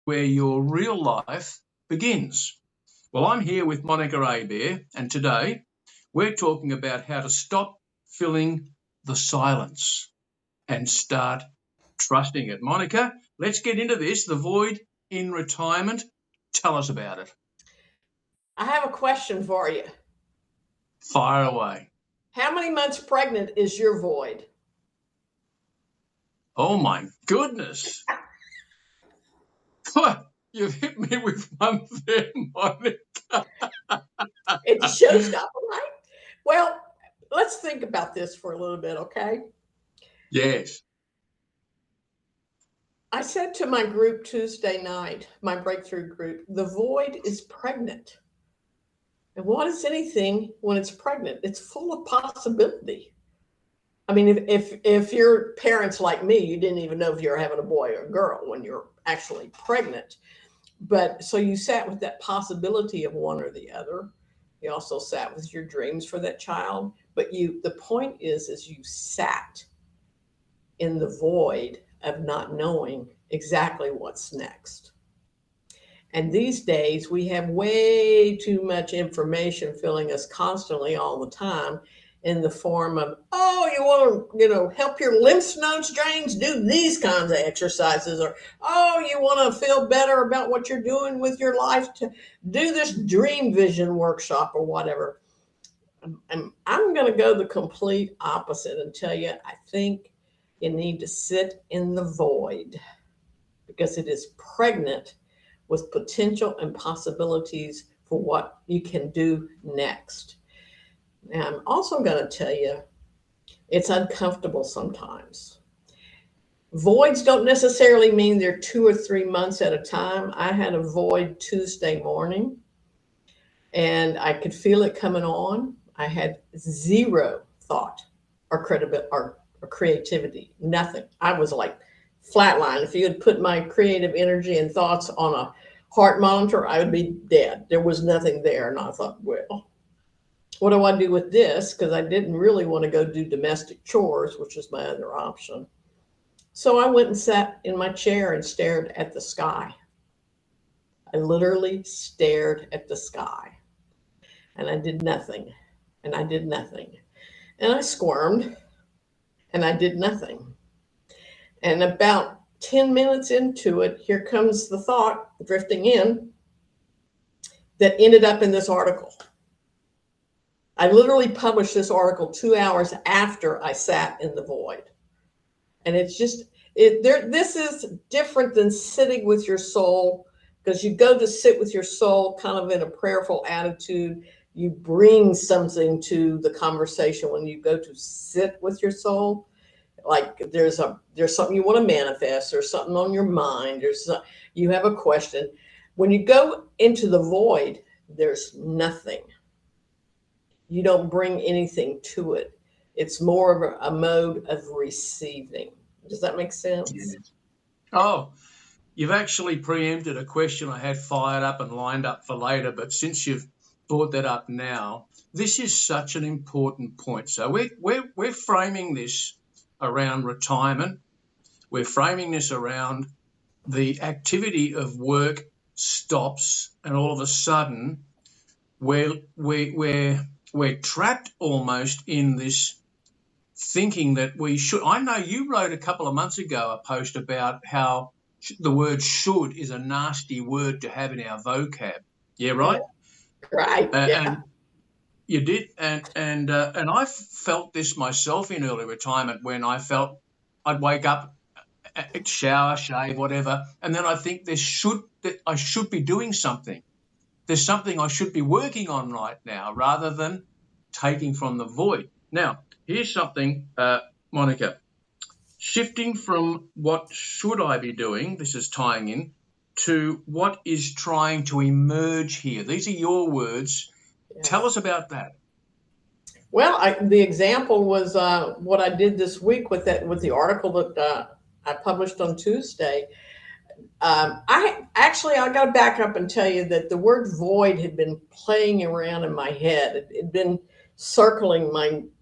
where your real life begins. Well, I'm here with Monica Abear, and today we're talking about how to stop filling the silence and start trusting it. Monica, let's get into this. The void in retirement. Tell us about it. I have a question for you. Fire away. How many months pregnant is your void? Oh my goodness. You've hit me with one there, Monica. It's a showstopper, right? Well, let's think about this for a little bit, okay? Yes. I said to my group Tuesday night, my breakthrough group, the void is pregnant. And what is anything when it's pregnant? It's full of possibility. I mean, if you're parents like me, you didn't even know if you were having a boy or a girl when you're actually pregnant. But so you sat with that possibility of one or the other. You also sat with your dreams for that child. But the point is you sat in the void of not knowing exactly what's next. And these days we have way too much information filling us constantly all the time in the form of, oh, you want to, help your lymph nodes drains, do these kinds of exercises, or, oh, you want to feel better about what you're doing with your life, to do this dream vision workshop or whatever. And I'm going to go the complete opposite and tell you, I think you need to sit in the void because it is pregnant with potential and possibilities for what you can do next. Now, I'm also going to tell you, it's uncomfortable sometimes. Voids don't necessarily mean they're 2 or 3 months at a time. I had a void Tuesday morning, and I could feel it coming on. I had zero thought or credibility or creativity, nothing. I was like flatline. If you had put my creative energy and thoughts on a heart monitor, I would be dead. There was nothing there. And I thought, well, what do I do with this? Because I didn't really want to go do domestic chores, which is my other option. So I went and sat in my chair and stared at the sky. I literally stared at the sky. And I did nothing. And I did nothing. And I squirmed. And I did nothing. And about 10 minutes into it, here comes the thought drifting in that ended up in this article. I literally published this article 2 hours after I sat in the void. And it's just, this is different than sitting with your soul, because you go to sit with your soul kind of in a prayerful attitude. You bring something to the conversation when you go to sit with your soul. Like there's something you want to manifest, there's something on your mind, you have a question. When you go into the void, there's nothing. You don't bring anything to it. It's more of a mode of receiving. Does that make sense? Yes. Oh, you've actually preempted a question I had fired up and lined up for later, but since you've brought that up now, this is such an important point. So we're framing this around retirement. We're framing this around the activity of work stops, and all of a sudden we're trapped almost in this thinking that we should. I know you wrote a couple of months ago a post about how the word should is a nasty word to have in our vocab. Yeah, right? Right. Yeah. And you did, and I felt this myself in early retirement when I felt I'd wake up, shower, shave, whatever, and then I think that I should be doing something. There's something I should be working on right now, rather than taking from the void. Now, here's something, Monica. Shifting from what should I be doing, this is tying in, to what is trying to emerge here. These are your words. Yes. Tell us about that. Well, the example was what I did this week with the article that I published on Tuesday. I got to back up and tell you that the word void had been playing around in my head. It had been circling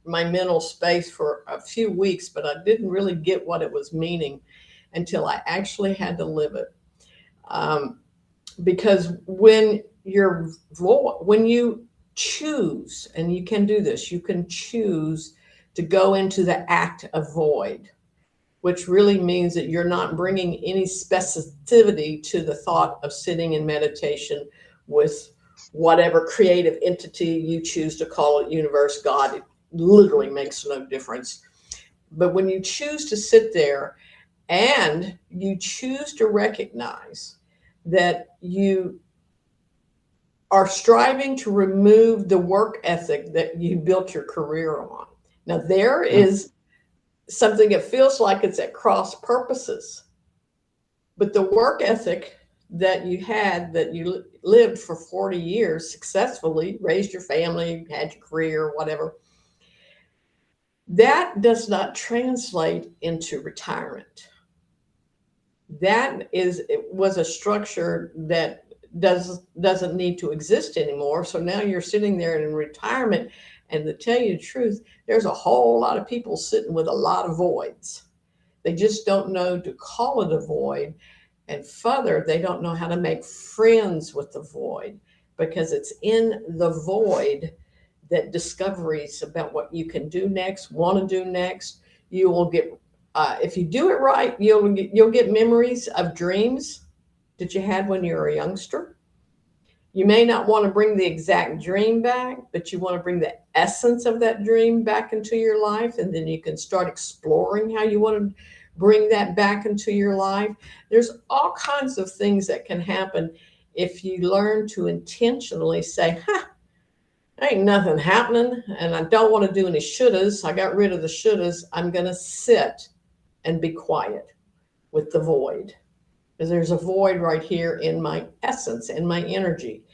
my mental space for a few weeks, but I didn't really get what it was meaning until I actually had to live it. Because when you choose, and you can do this, you can choose to go into the act of void, which really means that you're not bringing any specificity to the thought of sitting in meditation with whatever creative entity you choose to call it, universe, God. It literally makes no difference. But when you choose to sit there and you choose to recognize that you are striving to remove the work ethic that you built your career on. Now, there is something that feels like it's at cross purposes, but the work ethic that you had, that you lived for 40 years successfully, raised your family, had your career, whatever, that does not translate into retirement. It was a structure that doesn't need to exist anymore. So now you're sitting there in retirement, and to tell you the truth, there's a whole lot of people sitting with a lot of voids. They just don't know to call it a void. And further, they don't know how to make friends with the void, because it's in the void that discoveries about what you can do next, want to do next, you will get, if you do it right, you'll get memories of dreams that you had when you were a youngster. You may not want to bring the exact dream back, but you want to bring the essence of that dream back into your life. And then you can start exploring how you want to bring that back into your life. There's all kinds of things that can happen if you learn to intentionally say, ain't nothing happening, and I don't want to do any shouldas. I got rid of the shouldas. I'm going to sit and be quiet with the void. Because there's a void right here in my essence, in my energy.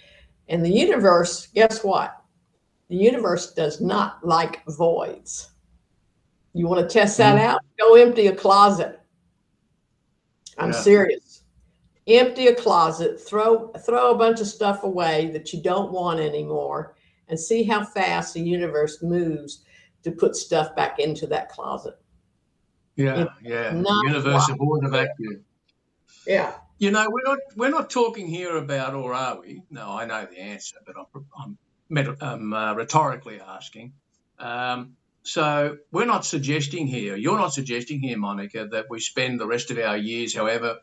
And the universe, guess what? The universe does not like voids. You want to test that out? Go empty a closet. I'm serious. Empty a closet, throw a bunch of stuff away that you don't want anymore, and see how fast the universe moves to put stuff back into that closet. The universe abhors a vacuum. Yeah. You know, we're not talking here about, or are we? No, I know the answer, but I'm rhetorically asking. So we're not suggesting here, you're not suggesting here, Monica, that we spend the rest of our years, however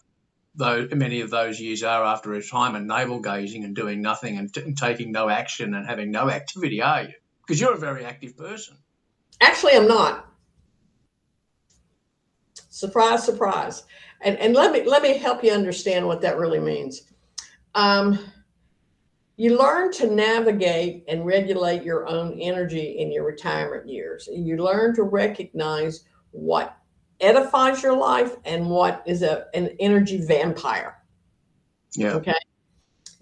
though many of those years are after retirement, navel gazing and doing nothing and taking no action and having no activity, are you? Because you're a very active person. Actually, I'm not. Surprise, surprise. And let me help you understand what that really means. You learn to navigate and regulate your own energy in your retirement years. You learn to recognize what edifies your life and what is an energy vampire. Yeah. Okay.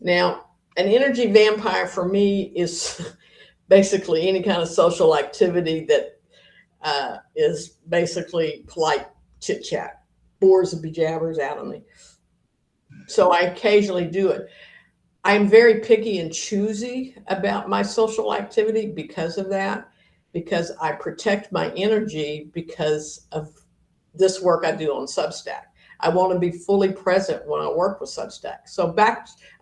Now, an energy vampire for me is basically any kind of social activity that is basically polite chit-chat, bores the bejabbers out of me. So I occasionally do it. I'm very picky and choosy about my social activity because of that, because I protect my energy because of this work I do on Substack. I want to be fully present when I work with Substack. So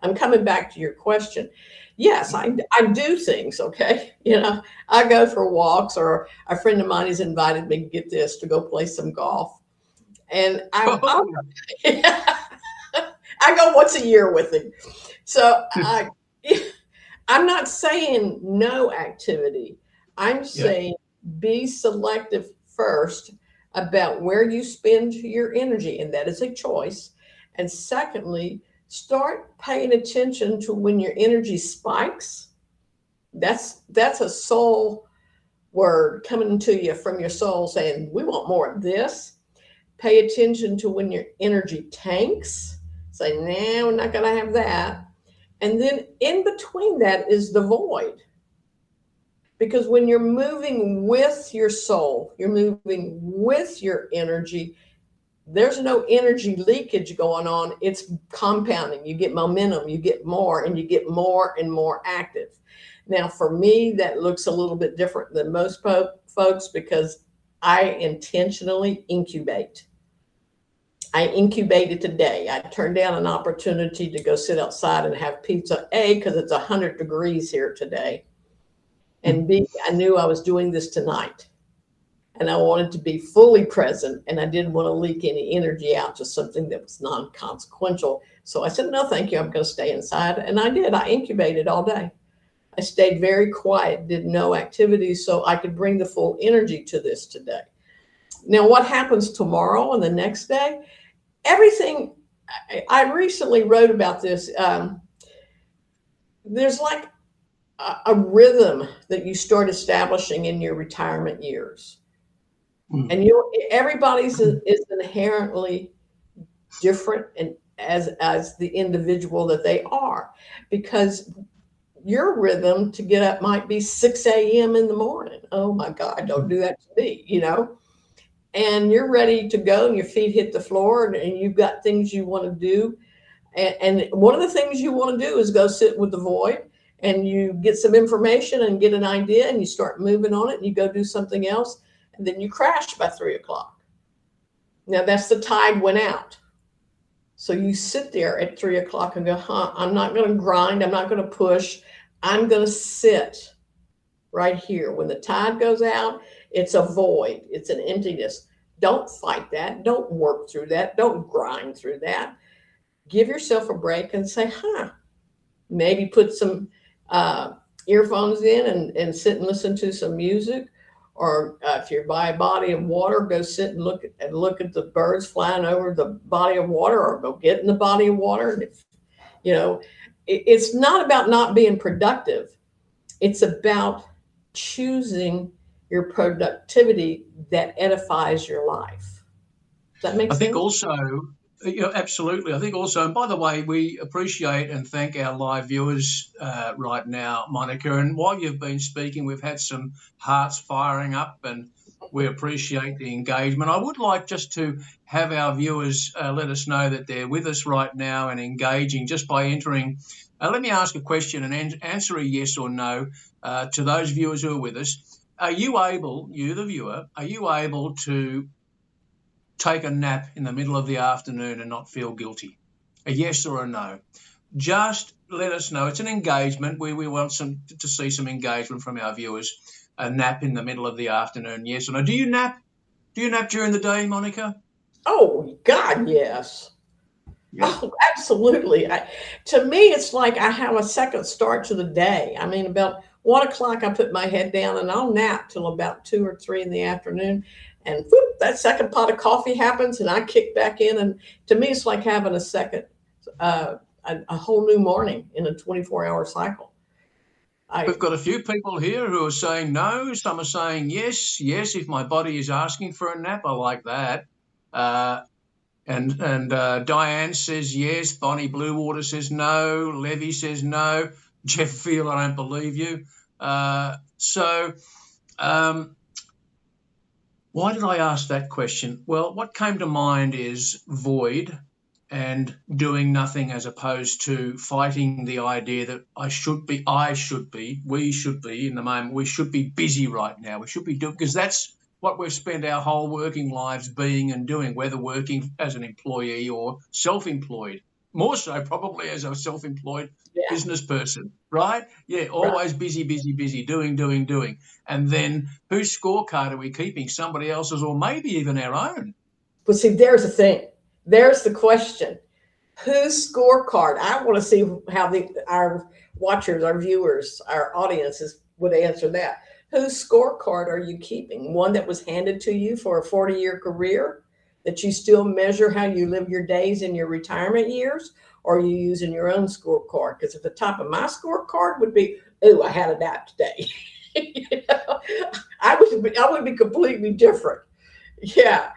I'm coming back to your question. Yes, I do things, okay? You know, I go for walks, or a friend of mine has invited me, get this, to go play some golf. And I go once a year with him. So I'm not saying no activity. I'm saying be selective first about where you spend your energy, and that is a choice. And secondly, start paying attention to when your energy spikes. That's a soul word coming to you from your soul saying, we want more of this. Pay attention to when your energy tanks. Say, no, we're not going to have that. And then in between that is the void. Because when you're moving with your soul, you're moving with your energy, there's no energy leakage going on. It's compounding. You get momentum, you get more, and you get more and more active. Now, for me, that looks a little bit different than most folks, because I intentionally incubate. I incubated today. I turned down an opportunity to go sit outside and have pizza, A, because it's 100 degrees here today, and B, I knew I was doing this tonight. And I wanted to be fully present, and I didn't want to leak any energy out to something that was non-consequential. So I said, no, thank you. I'm going to stay inside. And I did. I incubated all day. I stayed very quiet, did no activities, so I could bring the full energy to this today. Now, what happens tomorrow and the next day? Everything, I recently wrote about this. There's like a rhythm that you start establishing in your retirement years. And everybody's is inherently different, and as the individual that they are, because your rhythm to get up might be 6 a.m. in the morning. Oh my God, don't do that to me, and you're ready to go and your feet hit the floor, and you've got things you want to do. And one of the things you want to do is go sit with the void, and you get some information and get an idea, and you start moving on it, and you go do something else. And then you crash by 3 o'clock. Now that's the tide went out. So you sit there at 3 o'clock and go, I'm not going to grind. I'm not going to push. I'm going to sit right here. When the tide goes out, it's a void. It's an emptiness. Don't fight that. Don't work through that. Don't grind through that. Give yourself a break and say, maybe put some earphones in and sit and listen to some music. Or if you're by a body of water, go sit and look at the birds flying over the body of water, or go get in the body of water. And it's not about not being productive. It's about choosing your productivity that edifies your life. Does that make sense? I think also, absolutely. I think also, and by the way, we appreciate and thank our live viewers right now, Monica. And while you've been speaking, we've had some hearts firing up, and we appreciate the engagement. I would like just to have our viewers let us know that they're with us right now and engaging just by entering. Let me ask a question and answer a yes or no to those viewers who are with us. Are you able, you the viewer, are you able to take a nap in the middle of the afternoon and not feel guilty? A yes or a no? Just let us know. It's an engagement. We want to see some engagement from our viewers. A nap in the middle of the afternoon, yes or no? Do you nap? Do you nap during the day, Monica? Oh, God, yes. Yeah. Oh, absolutely. To me, it's like I have a second start to the day. I mean, about 1 o'clock, I put my head down and I'll nap till about 2 or 3 in the afternoon. And whoop, that second pot of coffee happens and I kick back in. And to me, it's like having a second, a whole new morning in a 24-hour cycle. We've got a few people here who are saying no. Some are saying yes, if my body is asking for a nap. I like that. And Diane says yes. Bonnie Bluewater says no. Levy says no. Jeff Field, I don't believe you. Why did I ask that question? Well, what came to mind is void and doing nothing, as opposed to fighting the idea that we should be in the moment. We should be busy right now. We should be doing, because that's what we've spent our whole working lives being and doing, whether working as an employee or self-employed. More so probably as a self-employed business person, right? Yeah, always busy, doing. And then whose scorecard are we keeping? Somebody else's, or maybe even our own. But see, there's the thing. There's the question. Whose scorecard? I want to see how our watchers, our viewers, our audiences would answer that. Whose scorecard are you keeping? One that was handed to you for a 40-year career that you still measure how you live your days in your retirement years? Or are you using your own scorecard? Because at the top of my scorecard would be, I had a nap today. I would be completely different. Yeah.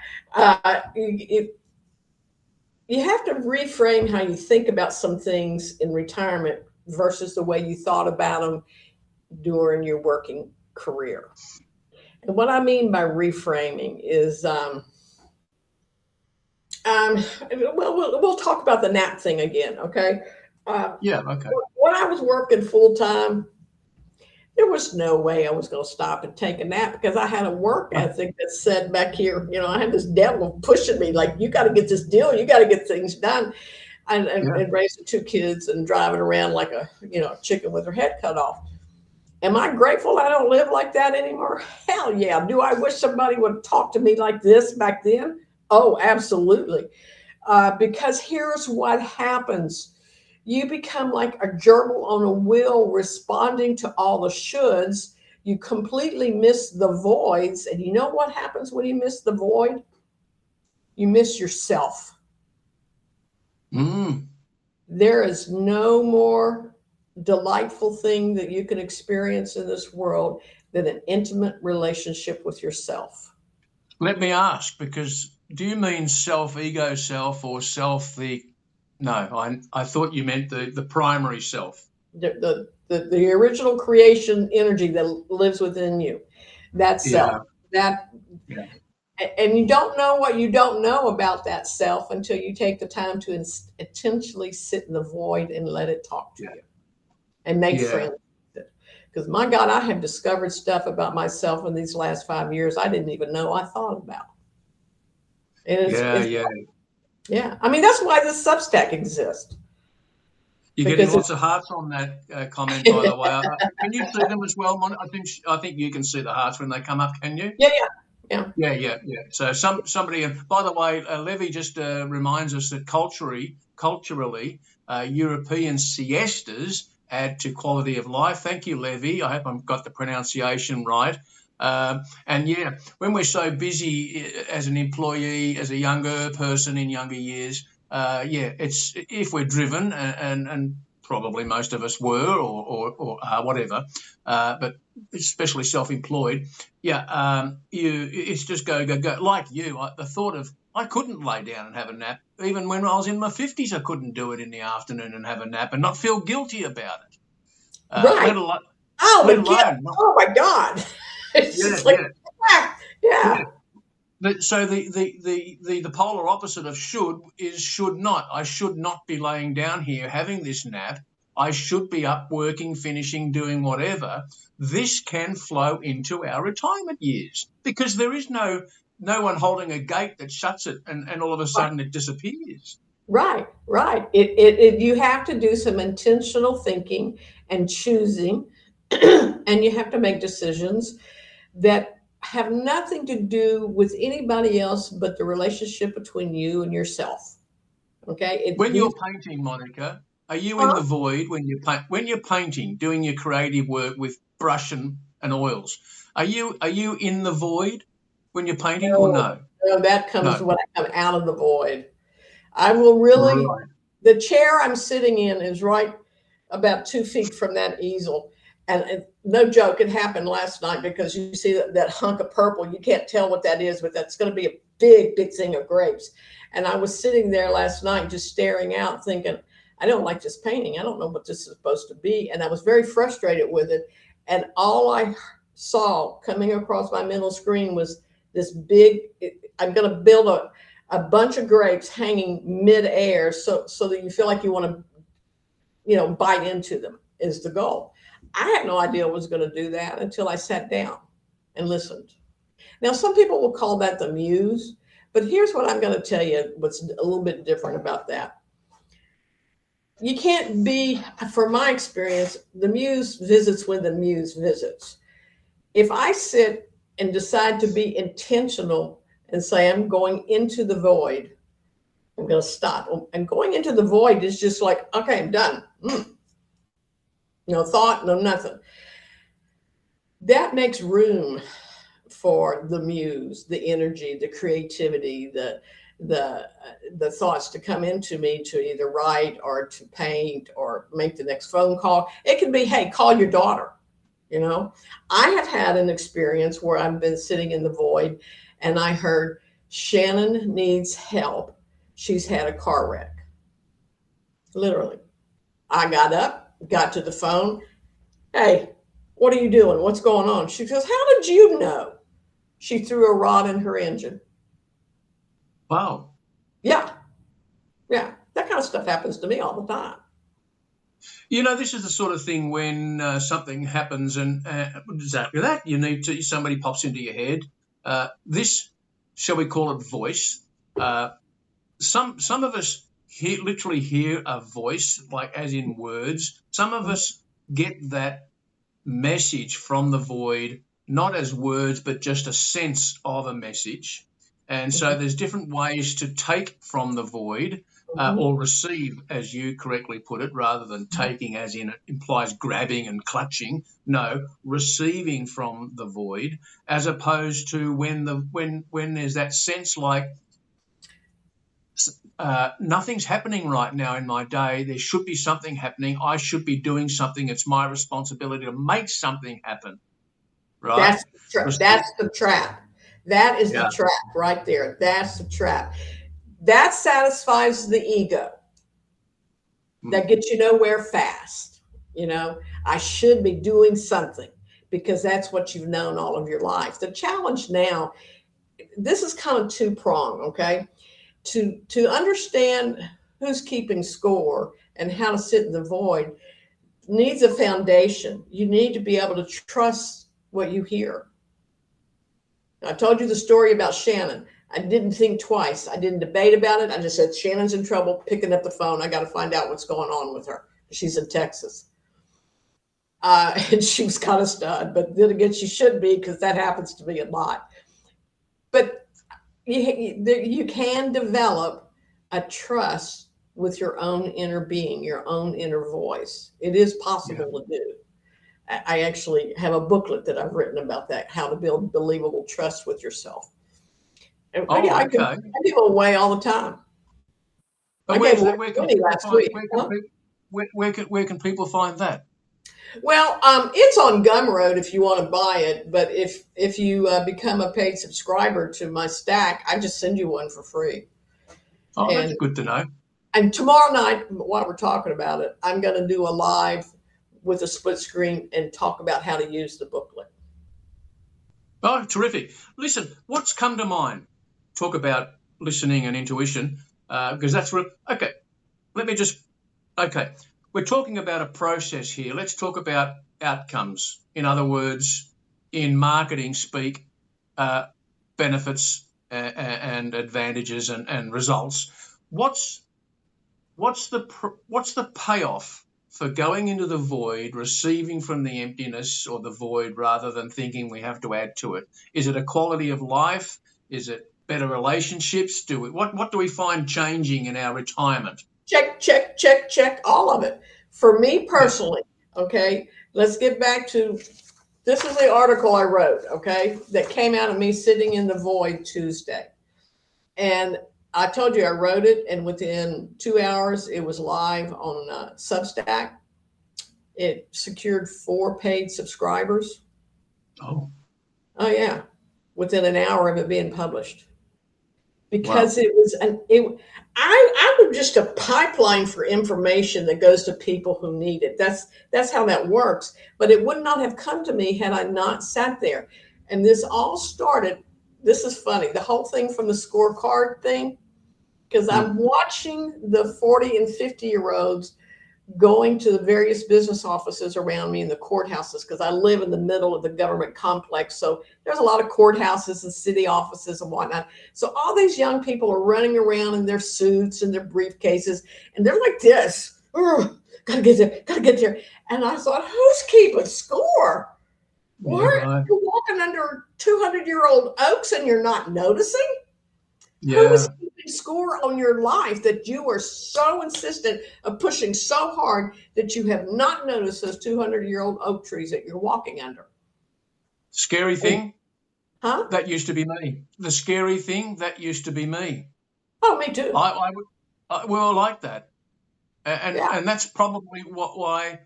You have to reframe how you think about some things in retirement versus the way you thought about them during your working career. And what I mean by reframing is, we'll talk about the nap thing again, okay? Okay. When I was working full time, There was no way I was going to stop and take a nap because I had a work ethic that said back here, I had this devil pushing me like, you got to get this deal, you got to get things done. And raising two kids and driving around like a chicken with her head cut off. Am I grateful I don't live like that anymore? Hell yeah. Do I wish somebody would talk to me like this back then? Oh, absolutely. Because here's what happens. You become like a gerbil on a wheel responding to all the shoulds. You completely miss the voids. And you know what happens when you miss the void? You miss yourself. There is no more delightful thing that you can experience in this world than an intimate relationship with yourself. Let me ask, because do you mean self-ego self or self no, I thought you meant the primary self. The original creation energy that lives within you. That self. And you don't know what you don't know about that self until you take the time to intentionally sit in the void and let it talk to you and make friends with it. Because my God, I have discovered stuff about myself in these last 5 years I didn't even know I thought about. And yeah. I mean, that's why this Substack exists. You're getting lots of hearts on that comment, by the way. Can you see them as well, Mon? I think you can see the hearts when they come up. Can you? Yeah. So somebody, and by the way, Levy just reminds us that culturally, European siestas add to quality of life. Thank you, Levy. I hope I've got the pronunciation right. And when we're so busy as an employee, as a younger person in younger years, it's if we're driven and probably most of us were or are, whatever, but especially self-employed. It's just go. Like you, the thought of I couldn't lay down and have a nap. Even when I was in my 50s, I couldn't do it in the afternoon and have a nap and not feel guilty about it. Right. Let alone, oh my God. It's yeah. So the polar opposite of should is should not. I should not be laying down here having this nap. I should be up working, finishing, doing whatever. This can flow into our retirement years because there is no one holding a gate that shuts it and all of a sudden it disappears. Right. You have to do some intentional thinking and choosing, and you have to make decisions that have nothing to do with anybody else but the relationship between you and yourself. Okay. When you're painting, Monica, are you in the void when you're painting, doing your creative work with brush and oils? Are you in the void when you're painting or no? No, that comes when I come out of the void. I will really. Right. The chair I'm sitting in is right about 2 feet from that easel. And no joke, it happened last night because you see that hunk of purple. You can't tell what that is, but that's going to be a big thing of grapes. And I was sitting there last night just staring out thinking, I don't like this painting. I don't know what this is supposed to be. And I was very frustrated with it. And all I saw coming across my mental screen was this big, I'm going to build a bunch of grapes hanging midair so that you feel like you want to, bite into them is the goal. I had no idea I was going to do that until I sat down and listened. Now, some people will call that the muse, but here's what I'm going to tell you what's a little bit different about that. You can't be, from my experience, the muse visits when the muse visits. If I sit and decide to be intentional and say, I'm going into the void, I'm going to stop. And going into the void is just like, okay, I'm done. No thought, no nothing. That makes room for the muse, the energy, the creativity, the thoughts to come into me to either write or to paint or make the next phone call. It can be, hey, call your daughter. I have had an experience where I've been sitting in the void and I heard Shannon needs help. She's had a car wreck. Literally. I got up, got to the phone. Hey, what are you doing? What's going on? She goes, how did you know? She threw a rod in her engine. Wow. Yeah. That kind of stuff happens to me all the time. This is the sort of thing when something happens and exactly that, somebody pops into your head. This, shall we call it voice? Some of us literally hear a voice, like as in words. Some of us get that message from the void, not as words, but just a sense of a message. And so there's different ways to take from the void or receive, as you correctly put it, rather than taking as in it implies grabbing and clutching. No, receiving from the void, as opposed to when there's that sense like nothing's happening right now in my day. There should be something happening. I should be doing something. It's my responsibility to make something happen. Right? That's the trap. That is the trap right there. That's the trap. That satisfies the ego. That gets you nowhere fast. I should be doing something because that's what you've known all of your life. The challenge now, this is kind of two-pronged, okay? To understand who's keeping score and how to sit in the void needs a foundation. You need to be able to trust what you hear. I told you the story about Shannon. I didn't think twice. I didn't debate about it. I just said, Shannon's in trouble, picking up the phone. I got to find out what's going on with her. She's in Texas. And she was kind of stunned, but then again, she should be, because that happens to me a lot. But you can develop a trust with your own inner being, your own inner voice. It is possible to do. I actually have a booklet that I've written about that, how to build believable trust with yourself. And I give away all the time. Where can people find that? Well, it's on Gumroad if you want to buy it. But if you become a paid subscriber to my stack, I just send you one for free. Oh, that's good to know. And tomorrow night, while we're talking about it, I'm going to do a live with a split screen and talk about how to use the booklet. Oh, terrific. Listen, what's come to mind? Talk about listening and intuition, because that's real. Okay, we're talking about a process here. Let's talk about outcomes. In other words, in marketing speak, benefits and advantages and results. What's the payoff for going into the void, receiving from the emptiness or the void, rather than thinking we have to add to it? Is it a quality of life? Is it better relationships? What do we find changing in our retirement? Check, all of it. For me personally, okay, let's get back to, this is the article I wrote, okay, that came out of me sitting in the void Tuesday. And I told you I wrote it, and within 2 hours, it was live on Substack. It secured 4 paid subscribers. Oh, yeah. Within an hour of it being published. Because it was I'm just a pipeline for information that goes to people who need it. That's how that works. But it would not have come to me had I not sat there. And this all started, this is funny, the whole thing from the scorecard thing, because I'm watching the 40 and 50-year-olds going to the various business offices around me in the courthouses, because I live in the middle of the government complex. So there's a lot of courthouses and city offices and whatnot. So all these young people are running around in their suits and their briefcases, and they're like this. Gotta get there. And I thought, who's keeping score? Why are you walking under 200-year-old oaks and you're not noticing? Yeah. Who is keeping score on your life that you are so insistent of pushing so hard that you have not noticed those 200-year-old oak trees that you're walking under? Scary thing? Huh? That used to be me. The scary thing, that used to be me. Oh, me too. We were like that. And that's probably why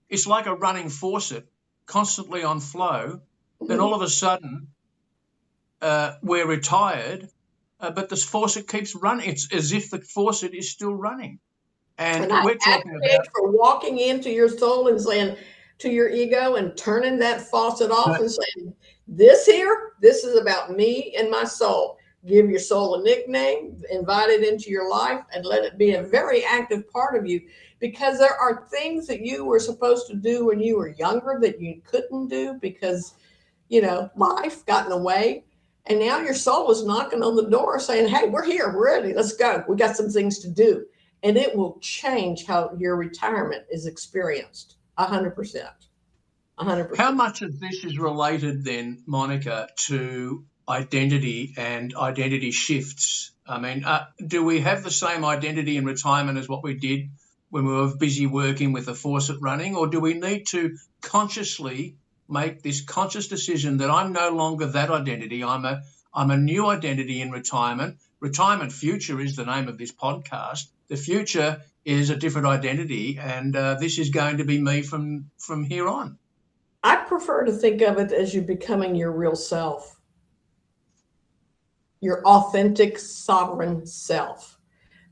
it's like a running faucet, constantly on flow. Then all of a sudden, we're retired, but this faucet keeps running. It's as if the faucet is still running. And we're talking about for walking into your soul and saying to your ego and turning that faucet off and saying, this is about me and my soul. give your soul a nickname, invite it into your life, and let it be a very active part of you, because there are things that you were supposed to do when you were younger that you couldn't do because, life got in the way. And now your soul is knocking on the door saying, hey, we're here, we're ready, let's go. We got some things to do. And it will change how your retirement is experienced. 100%. 100%. How much of this is related then, Monica, to identity and identity shifts? I mean, do we have the same identity in retirement as what we did when we were busy working with the faucet running, or do we need to consciously make this conscious decision that I'm no longer that identity? I'm a new identity in retirement. Retirement Future is the name of this podcast. The future is a different identity, and this is going to be me from here on. I prefer to think of it as you becoming your real self, your authentic, sovereign self,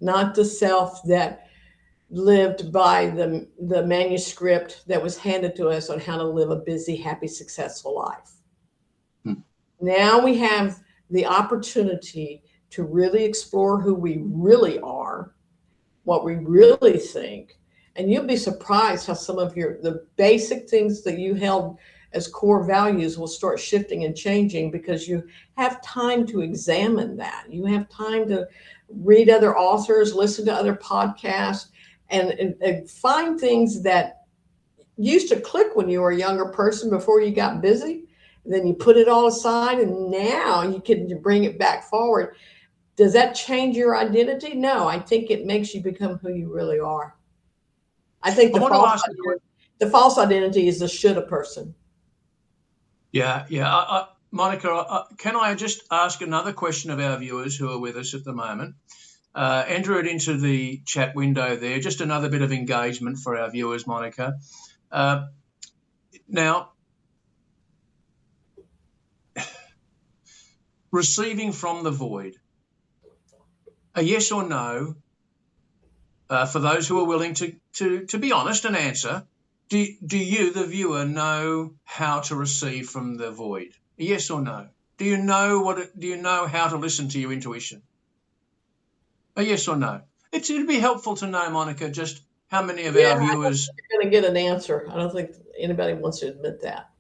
not the self that lived by the manuscript that was handed to us on how to live a busy, happy, successful life. Now we have the opportunity to really explore who we really are, what we really think. And you'll be surprised how some of the basic things that you held as core values will start shifting and changing, because you have time to examine that. You have time to read other authors, listen to other podcasts, and find things that used to click when you were a younger person before you got busy. And then you put it all aside, and now you can bring it back forward. Does that change your identity? No, I think it makes you become who you really are. I think the false identity is the shoulda person. Yeah. Monica, can I just ask another question of our viewers who are with us at the moment? Enter it into the chat window there. Just another bit of engagement for our viewers, Monica. Now, receiving from the void, a yes or no, for those who are willing to be honest and answer. Do you, the viewer, know how to receive from the void? Yes or no? Do you know how to listen to your intuition? A yes or no? It'd be helpful to know, Monica, just how many of our viewers. You're going to get an answer. I don't think anybody wants to admit that.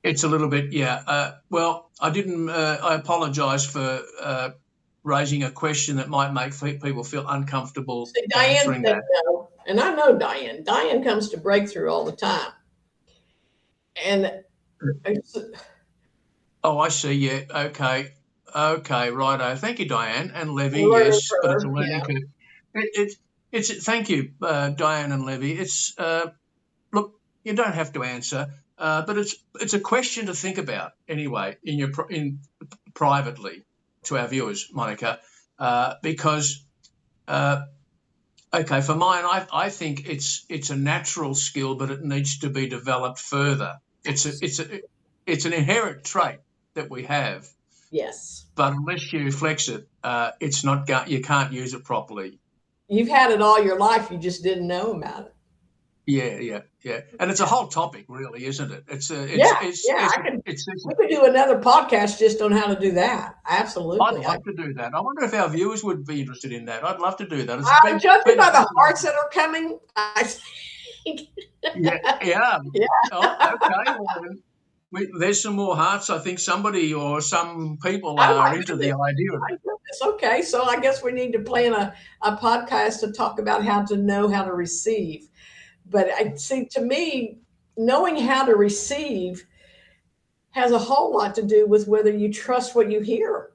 It's a little bit, yeah. Well, I didn't. I apologise for raising a question that might make people feel uncomfortable. See, Diane said no, and I know Diane. Diane comes to Breakthrough all the time, and I see. Yeah. Okay. Righto. Thank you, Diane and Levy. Yes, but it's a learning curve. It's thank you, Diane and Levy. It's look, you don't have to answer, but it's a question to think about anyway in privately to our viewers, Monica, because for mine, I think it's a natural skill, but it needs to be developed further. It's an inherent trait that we have. Yes. But unless you flex it, it's not. You can't use it properly. You've had it all your life. You just didn't know about it. Yeah. And it's a whole topic, really, isn't it? We could do another podcast just on how to do that. Absolutely. I'd love to do that. I wonder if our viewers would be interested in that. I'd love to do that. Judging by the hearts that are coming, I think. Yeah. Oh, okay. Well, there's some more hearts. I think somebody or some people are into the idea of it. Okay, so I guess we need to plan a podcast to talk about how to know how to receive. But I see, to me, knowing how to receive has a whole lot to do with whether you trust what you hear.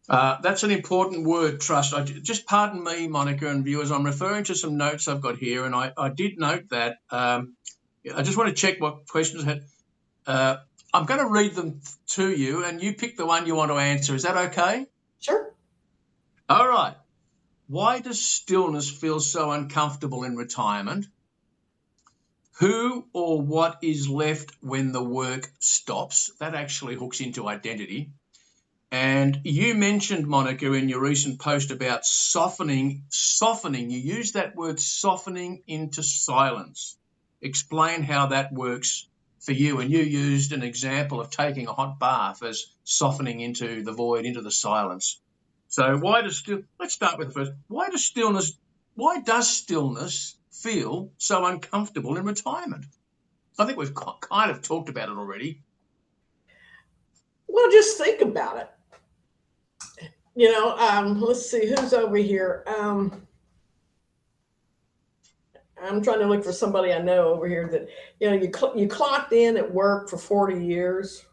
That's an important word, trust. Just pardon me, Monica and viewers. I'm referring to some notes I've got here, and I did note that. I just want to check what questions I had. I'm going to read them to you, and you pick the one you want to answer. Is that okay? Sure. All right. Why does stillness feel so uncomfortable in retirement? Who or what is left when the work stops? That actually hooks into identity. And you mentioned, Monica, in your recent post about softening. You used that word softening into silence. Explain how that works for you, and you used an example of taking a hot bath as softening into the void, into the silence. So let's start with the first. Why does stillness feel so uncomfortable in retirement? I think we've kind of talked about it already. Well, just think about it. Let's see who's over here. I'm trying to look for somebody I know over here that, you clocked in at work for 40 years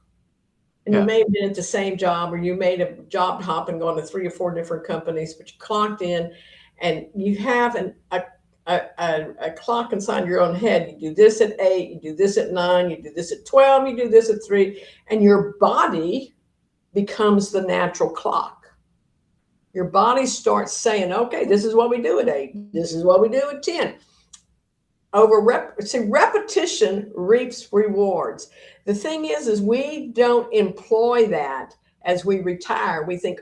and you may have been at the same job, or you made a job hop and gone to 3 or 4 different companies, but you clocked in and you have a clock inside your own head. You do this at 8, you do this at 9, you do this at 12, you do this at 3, and your body becomes the natural clock. Your body starts saying, okay, this is what we do at 8. This is what we do at 10. Repetition reaps rewards. The thing is we don't employ that as we retire. We think,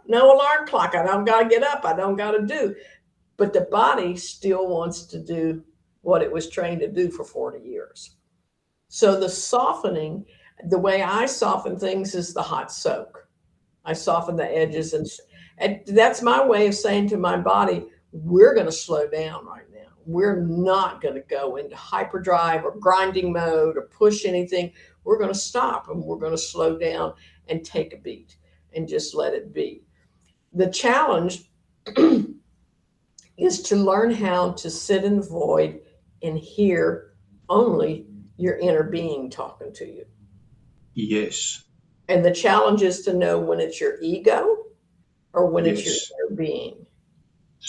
no alarm clock. I don't got to get up. I don't got to do. But the body still wants to do what it was trained to do for 40 years. So the softening, the way I soften things is the hot soak. I soften the edges, and that's my way of saying to my body, we're going to slow down right now. We're not going to go into hyperdrive or grinding mode or push anything. We're going to stop, and we're going to slow down and take a beat and just let it be. The challenge is to learn how to sit in the void and hear only your inner being talking to you. Yes. And the challenge is to know when it's your ego or when it's your inner being.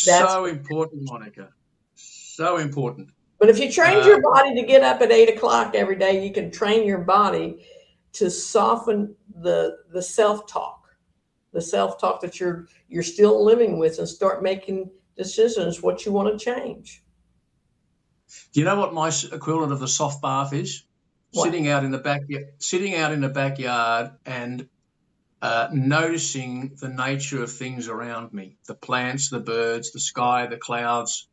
That's so important, Monica. So important. But if you train your body to get up at 8 o'clock every day, you can train your body to soften the self-talk that you're still living with, and start making decisions what you want to change. Do you know what my equivalent of the soft bath is? What? Sitting out in the backyard and noticing the nature of things around me, the plants, the birds, the sky, the clouds,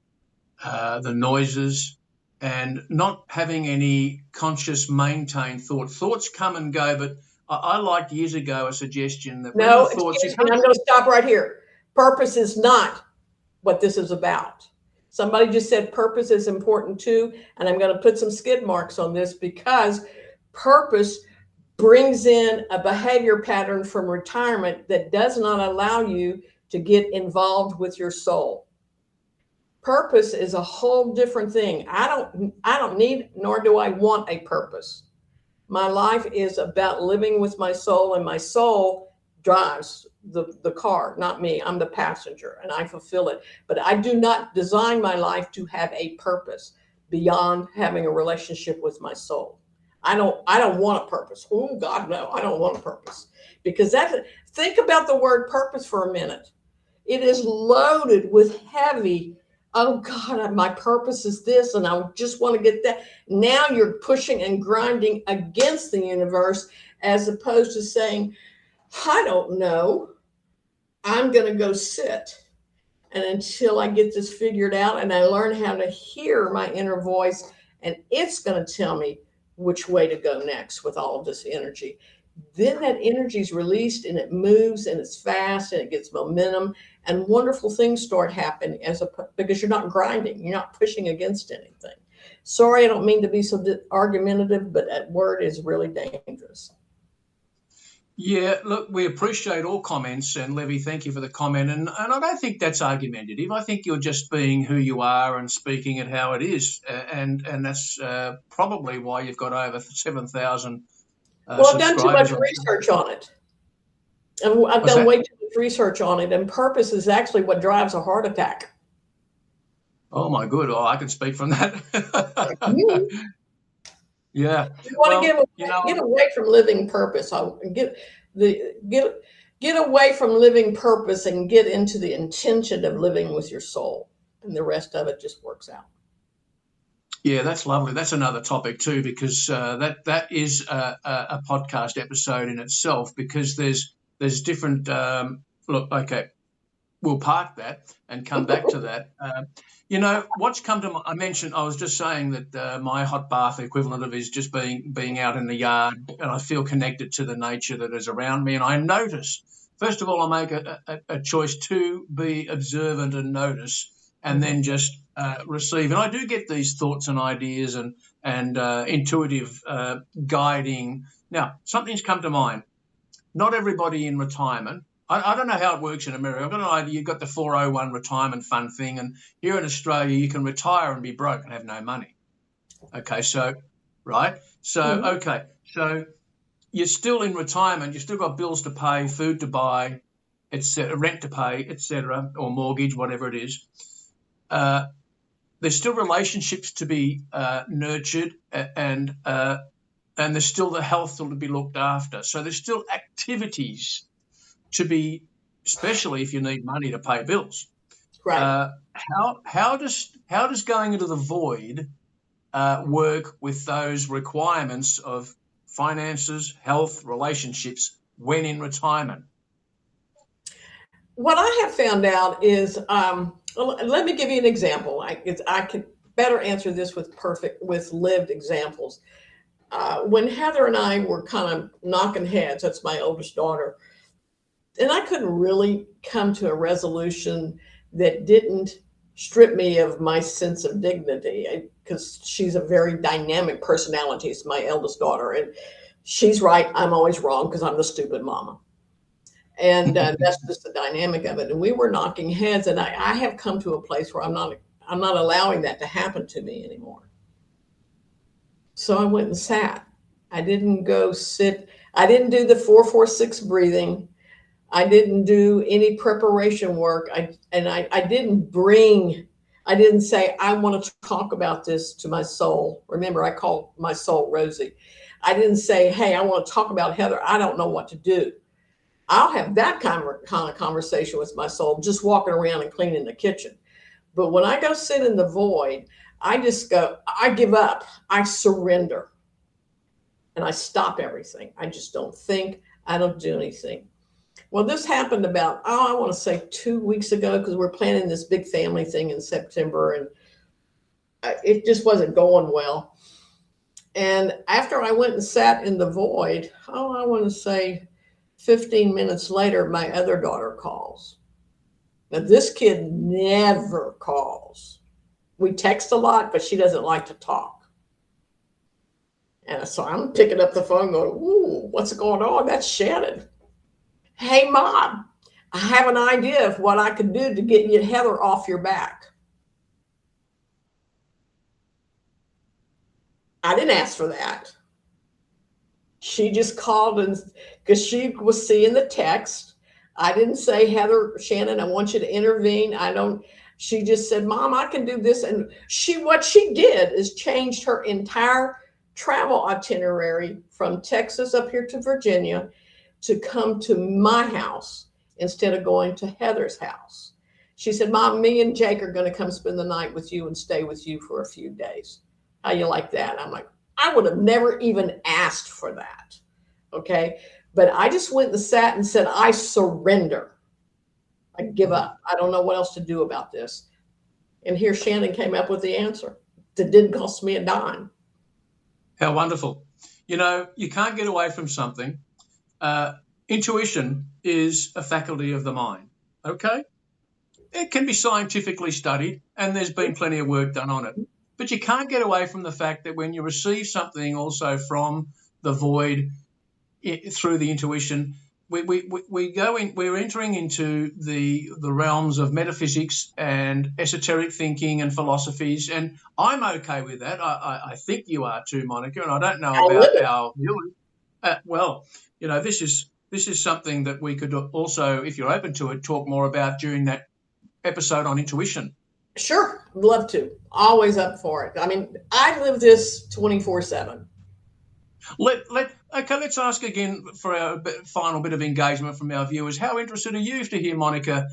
the noises, and not having any conscious maintained thought. Thoughts come and go, but I liked years ago a suggestion that I'm going to stop right here. Purpose is not what this is about. Somebody just said purpose is important too, and I'm going to put some skid marks on this, because purpose brings in a behavior pattern from retirement that does not allow you to get involved with your soul. Purpose is a whole different thing. I don't need, nor do I want a purpose. My life is about living with my soul, and my soul drives the car, not me. I'm the passenger, and I fulfill it. But I do not design my life to have a purpose beyond having a relationship with my soul. I don't want a purpose. Oh God, no, I don't want a purpose. Because think about the word purpose for a minute. It is loaded with heavy, oh God, my purpose is this, and I just want to get that. Now you're pushing and grinding against the universe, as opposed to saying, I don't know. I'm going to go sit. And until I get this figured out and I learn how to hear my inner voice, and it's going to tell me which way to go next with all of this energy. Then that energy is released, and it moves, and it's fast, and it gets momentum, and wonderful things start happening because you're not grinding. You're not pushing against anything. Sorry, I don't mean to be so argumentative, but that word is really dangerous. Yeah, look, we appreciate all comments, and Levy, thank you for the comment. And I don't think that's argumentative. I think you're just being who you are and speaking it how it is, and that's probably why you've got over 7,000. Well, I've done too much research on it, and I've done way too much research on it. And purpose is actually what drives a heart attack. Oh my good! Oh, I can speak from that. Yeah. You want to get away from living purpose. Get away from living purpose and get into the intention of living with your soul, and the rest of it just works out. Yeah, that's lovely. That's another topic too, because that is a podcast episode in itself, because there's different. Look, okay. we'll park that and come back to that. What's come to I was just saying that my hot bath equivalent of is just being out in the yard, and I feel connected to the nature that is around me. And I notice, first of all, I make a choice to be observant and notice, and then just receive. And I do get these thoughts and ideas and intuitive guiding. Now, something's come to mind. Not everybody in retirement. I don't know how it works in America. I've got an idea. You've got the 401 retirement fund thing, and here in Australia, you can retire and be broke and have no money. Okay, so you're still in retirement. You've still got bills to pay, food to buy, etc., rent to pay, etc., or mortgage, whatever it is. There's still relationships to be nurtured, and there's still the health to be looked after. So there's still activities to be, especially if you need money to pay bills. Right. How does going into the void work with those requirements of finances, health, relationships when in retirement? What I have found out is, let me give you an example. I can better answer this with lived examples. When Heather and I were kind of knocking heads, that's my oldest daughter, and I couldn't really come to a resolution that didn't strip me of my sense of dignity, because she's a very dynamic personality. It's my eldest daughter, and she's right. I'm always wrong because I'm the stupid mama. And that's just the dynamic of it. And we were knocking heads, and I have come to a place where I'm not allowing that to happen to me anymore. So I went and sat. I didn't go sit. I didn't do the 4-4-6 breathing. I didn't do any preparation work. I didn't say, I want to talk about this to my soul. Remember, I call my soul Rosie. I didn't say, hey, I want to talk about Heather. I don't know what to do. I'll have that kind of conversation with my soul, just walking around and cleaning the kitchen. But when I go sit in the void, I just go, I give up. I surrender. And I stop everything. I just don't think. I don't do anything. Well, this happened about, I want to say 2 weeks ago, because we're planning this big family thing in September, and it just wasn't going well. And after I went and sat in the void, I want to say 15 minutes later, my other daughter calls. Now, this kid never calls. We text a lot, but she doesn't like to talk. And so I'm picking up the phone going, ooh, what's going on? That's Shannon. Hey, Mom, I have an idea of what I could do to get you Heather off your back. I didn't ask for that. She just called, and because she was seeing the text. I didn't say, Heather, Shannon, I want you to intervene. She just said, Mom, I can do this. And what she did is changed her entire travel itinerary from Texas up here to Virginia to come to my house instead of going to Heather's house. She said, Mom, me and Jake are going to come spend the night with you and stay with you for a few days. How you like that? I'm like, I would have never even asked for that. Okay. But I just went and sat and said, I surrender. I give up. I don't know what else to do about this. And here Shannon came up with the answer that didn't cost me a dime. How wonderful. You can't get away from something. Intuition is a faculty of the mind. Okay. It can be scientifically studied, and there's been plenty of work done on it. But you can't get away from the fact that when you receive something also from the void through the intuition, we're entering into the realms of metaphysics and esoteric thinking and philosophies, and I'm okay with that. I think you are too, Monica, and I don't know about our viewers. This is something that we could also, if you're open to it, talk more about during that episode on intuition. Sure, I'd love to. Always up for it. I mean, I live this 24/7. Let's ask again for our final bit of engagement from our viewers. How interested are you to hear Monica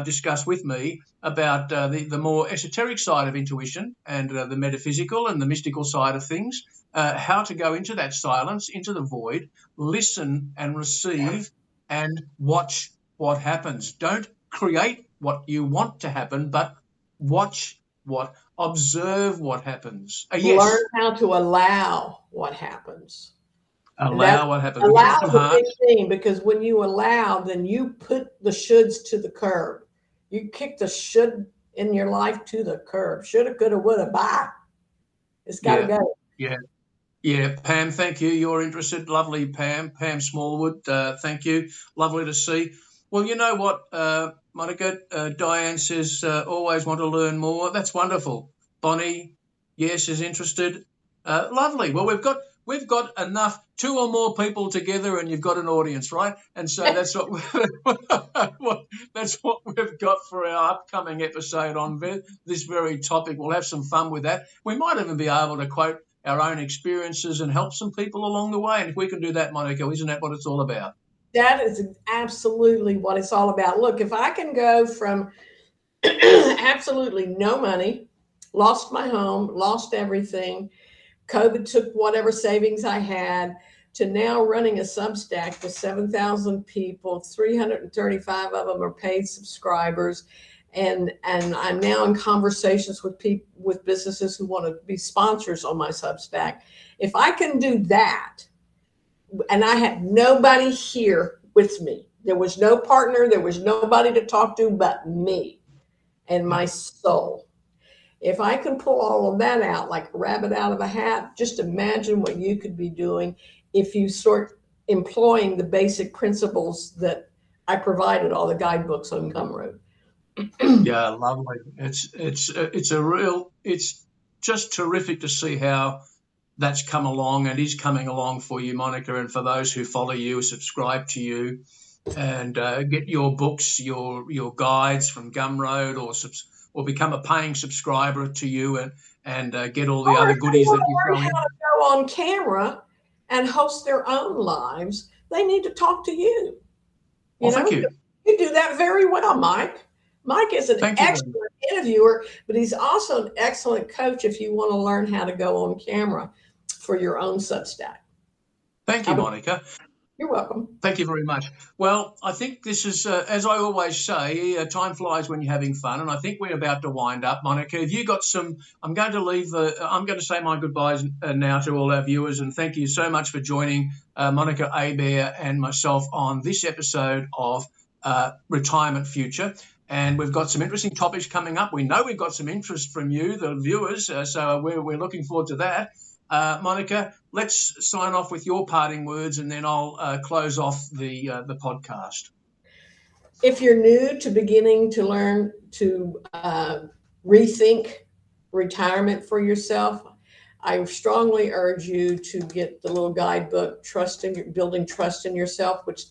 discuss with me about the more esoteric side of intuition and the metaphysical and the mystical side of things, how to go into that silence, into the void, listen and receive and watch what happens. Don't create what you want to happen, but observe what happens. Learn Yes, how to allow what happens. And that allow what happens. Give it allow some is a heart. big thing, because when you allow, then you put the shoulds to the curb. You kick the should in your life to the curb. Shoulda, coulda, woulda, bye. It's got to Yeah, go. yeah. Yeah, Pam, thank you. You're interested. Lovely, Pam. Pam Smallwood, thank you. Lovely to see. Well, you know what, Monica? Diane says, always want to learn more. That's wonderful. Bonnie, yes, is interested. Lovely. Well, we've got enough, two or more people together, and you've got an audience, right? And so that's that's what we've got for our upcoming episode on this very topic. We'll have some fun with that. We might even be able to quote our own experiences and help some people along the way. And if we can do that, Monica, isn't that what it's all about? That is absolutely what it's all about. Look, if I can go from absolutely no money, lost my home, lost everything, COVID took whatever savings I had, to now running a Substack with 7,000 people, 335 of them are paid subscribers. And I'm now in conversations with people, with businesses who want to be sponsors on my Substack. If I can do that, and I had nobody here with me, there was no partner, there was nobody to talk to but me and my soul. If I can pull all of that out like a rabbit out of a hat, just imagine what you could be doing if you start employing the basic principles that I provided all the guidebooks on Gumroad. Yeah, lovely. It's just terrific to see how that's come along and is coming along for you, Monica, and for those who follow you, subscribe to you, and get your books, your guides from Gumroad, or become a paying subscriber to you, and get all the Or other if they goodies want that to you're learn throwing how in. to go on camera and host their own lives, they need to talk to you. Well, You thank know, you. you do that very well, Mike. Mike is an Thank you very much. excellent interviewer, but he's also an excellent coach if you want to learn how to go on camera for your own Substack. Thank you, Monica. You're welcome. Thank you very much. Well, I think this is, as I always say, time flies when you're having fun, and I think we're about to wind up. Monica, have you got some? I'm going to leave. I'm going to say my goodbyes now to all our viewers, and thank you so much for joining Monica Abear and myself on this episode of Retirement Future. And we've got some interesting topics coming up. We know we've got some interest from you, the viewers, so we're looking forward to that. Monica, let's sign off with your parting words, and then I'll close off the podcast. If you're new to beginning to learn to rethink retirement for yourself, I strongly urge you to get the little guidebook, Building Trust in Yourself, which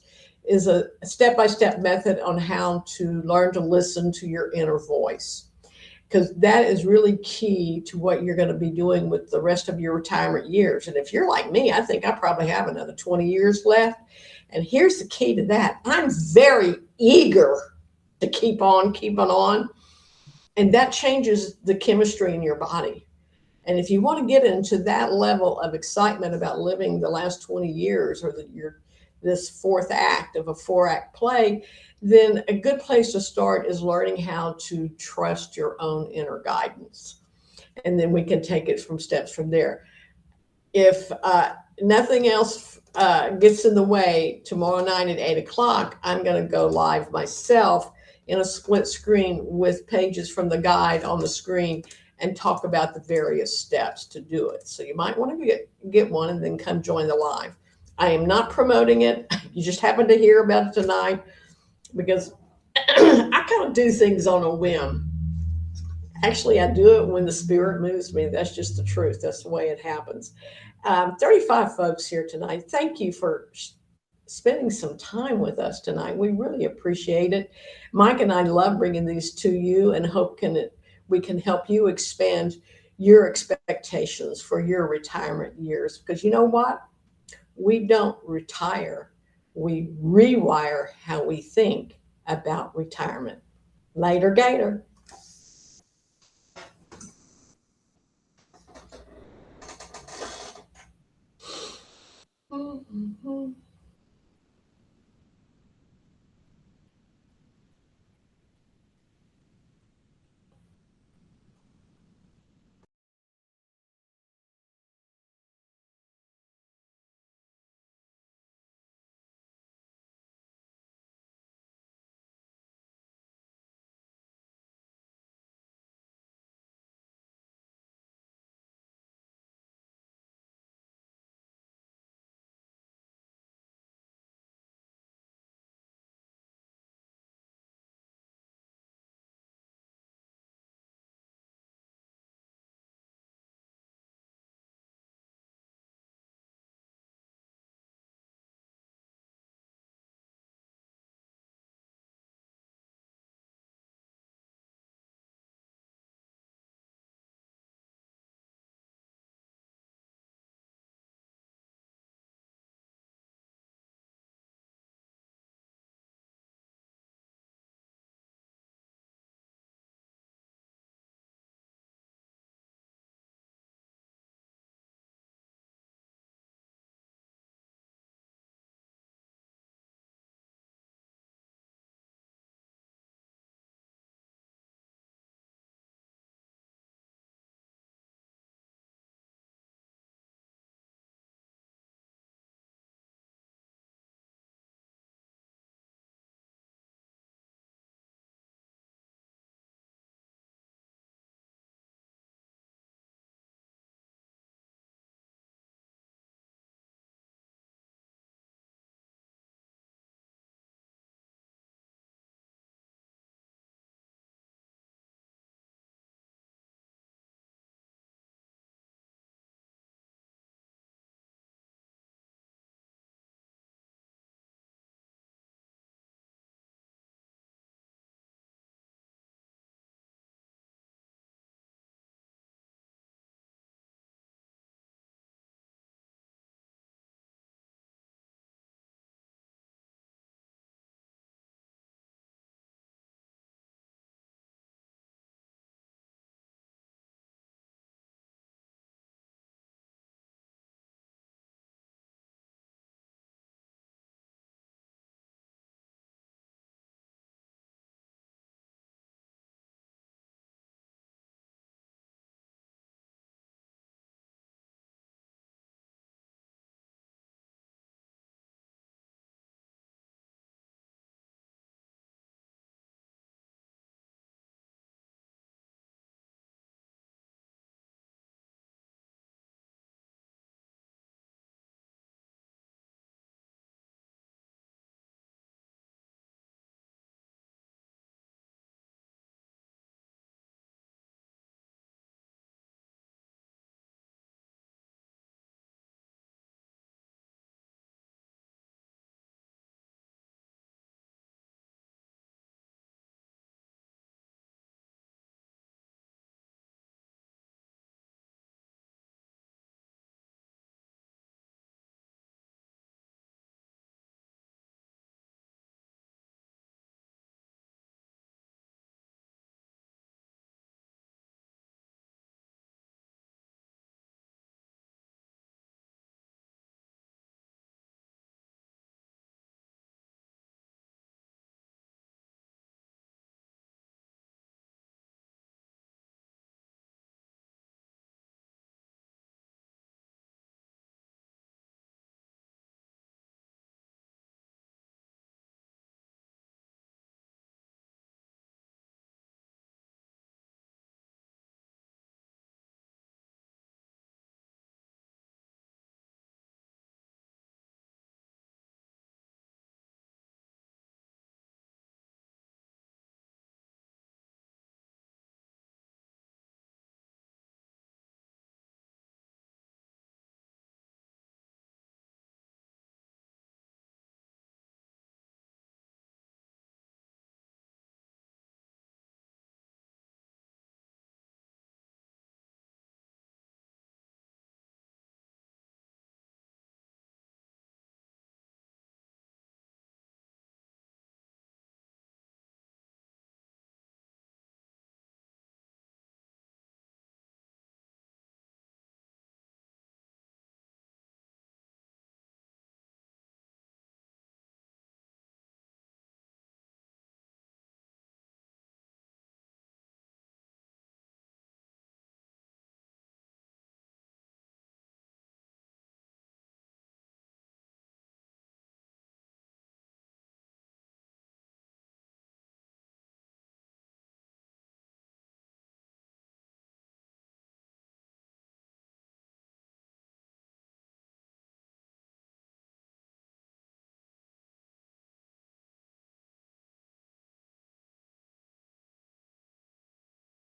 is a step-by-step method on how to learn to listen to your inner voice, because that is really key to what you're going to be doing with the rest of your retirement years. And if you're like me, I think I probably have another 20 years left. And here's the key to that. I'm very eager to keep on keeping on. And that changes the chemistry in your body. And if you want to get into that level of excitement about living the last 20 years, or this fourth act of a 4-act play, then a good place to start is learning how to trust your own inner guidance. And then we can take it from steps from there. If nothing else gets in the way, tomorrow night at 8 o'clock, I'm going to go live myself in a split screen with pages from the guide on the screen and talk about the various steps to do it. So you might want to get one and then come join the live. I am not promoting it. You just happened to hear about it tonight, because I kind of do things on a whim. Actually, I do it when the spirit moves me. That's just the truth. That's the way it happens. 35 folks here tonight. Thank you for spending some time with us tonight. We really appreciate it. Mike and I love bringing these to you, and hope we can help you expand your expectations for your retirement years. Because you know what? We don't retire. We rewire how we think about retirement. Later, Gator. Mm-hmm.